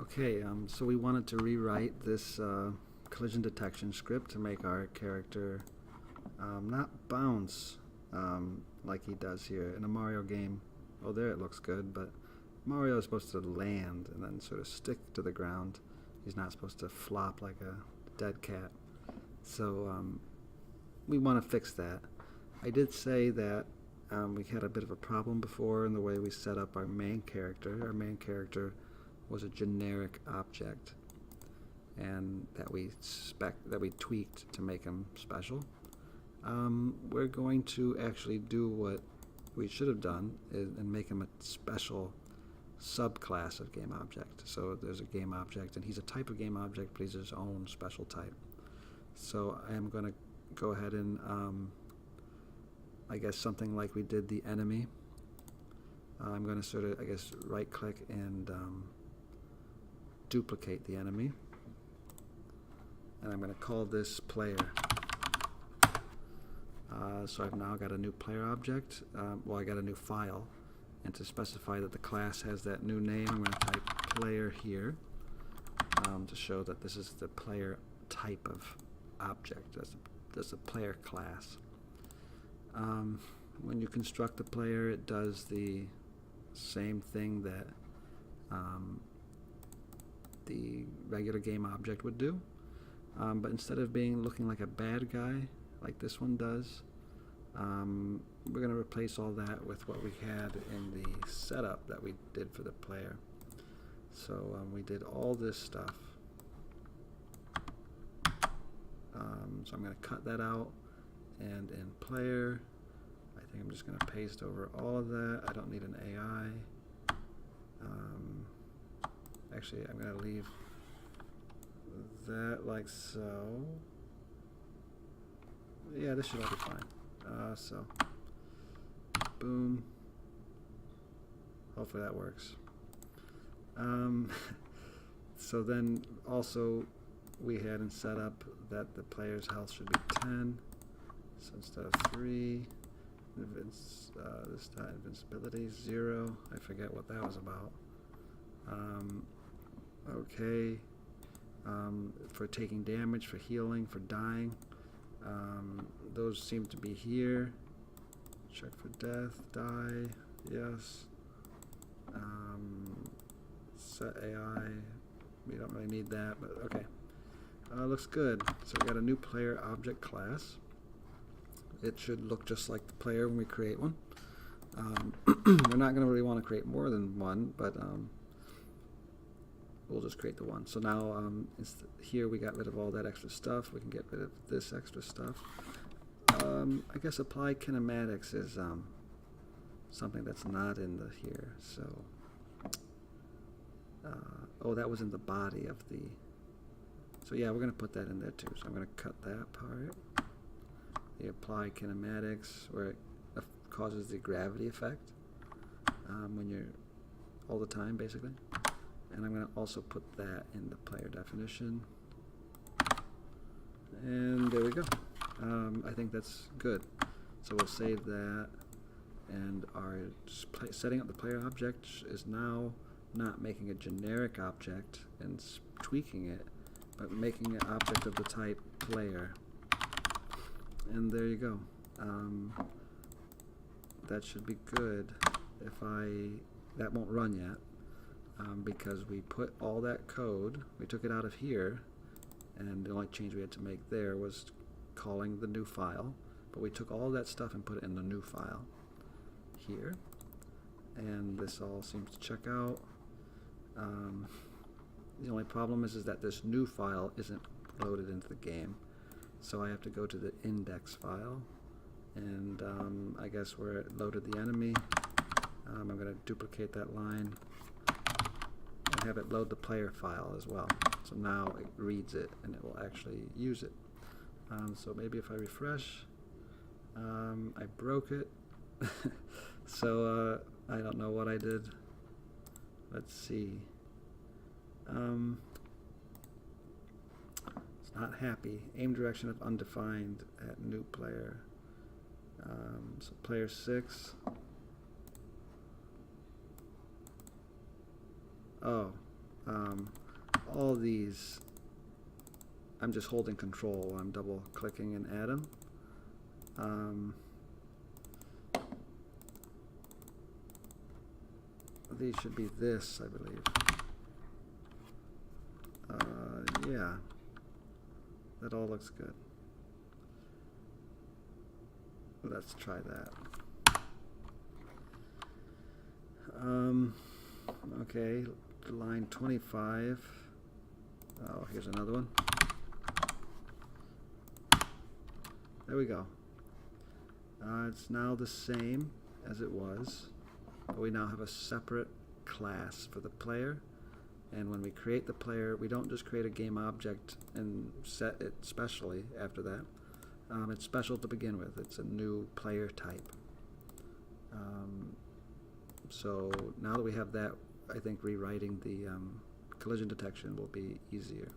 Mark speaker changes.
Speaker 1: Okay, so we wanted to rewrite this collision detection script to make our character not bounce like he does here in a Mario game. Oh, there it looks good, but Mario is supposed to land and then sort of stick to the ground. He's not supposed to flop like a dead cat. So we want to fix that. I did say that we had a bit of a problem before in the way we set up our main character. Our main character was a generic object, and that we tweaked to make him special. We're going to actually do what we should have done and make him a special subclass of game object. So there's a game object, and he's a type of game object, but he's his own special type. So I am going to go ahead and I guess something like we did the enemy. I'm going to sort of, I guess, right click and duplicate the enemy, and I'm going to call this player. So I've now got a new player object. Well, I got a new file, and to specify that the class has that new name, I'm going to type player here to show that this is the player type of object. That's a player class. When you construct the player, it does the same thing that the regular game object would do, but instead of looking like a bad guy like this one does, we're going to replace all that with what we had in the setup that we did for the player. So we did all this stuff. So I'm going to cut that out, and in player, I think I'm just going to paste over all of that. I don't need an AI. Actually, I'm going to leave that like so. Yeah, this should all be fine. So, boom. Hopefully that works. So then also we had in setup that the player's health should be 10. So instead of 3, this time invincibility 0. I forget what that was about. Okay. For taking damage, for healing, for dying. Those seem to be here. Check for death, die, yes. Set AI, we don't really need that, but okay. Looks good. So we got a new player object class. It should look just like the player when we create one. We're not going to really want to create more than one, but we'll just create the one. So now here we got rid of all that extra stuff. We can get rid of this extra stuff. I guess apply kinematics is something that's not in the here. So oh, that was in the body of the. So yeah, we're going to put that in there too. So I'm going to cut that part. The apply kinematics, where it causes the gravity effect when you're all the time, basically. And I'm going to also put that in the player definition. And there we go. I think that's good. So we'll save that. And our setting up the player object is now not making a generic object and tweaking it, but making an object of the type player. And there you go. That should be good. That won't run yet. Because we put all that code, we took it out of here, and the only change we had to make there was calling the new file, but we took all that stuff and put it in the new file here, and this all seems to check out. The only problem is that this new file isn't loaded into the game, so I have to go to the index file, and I guess where it loaded the enemy, I'm going to duplicate that line and have it load the player file as well. So now it reads it and it will actually use it. So maybe if I refresh, I broke it. So I don't know what I did. Let's see. It's not happy. Aim direction of undefined at new player. So player 6. Oh, All these, I'm just holding control while I'm double clicking and add them. These should be this, I believe. Yeah, that all looks good. Let's try that. Okay, line 25. Oh, here's another one. There we go. It's now the same as it was, but we now have a separate class for the player. And when we create the player, we don't just create a game object and set it specially after that. It's special to begin with. It's a new player type. So now that we have that, I think rewriting the collision detection will be easier.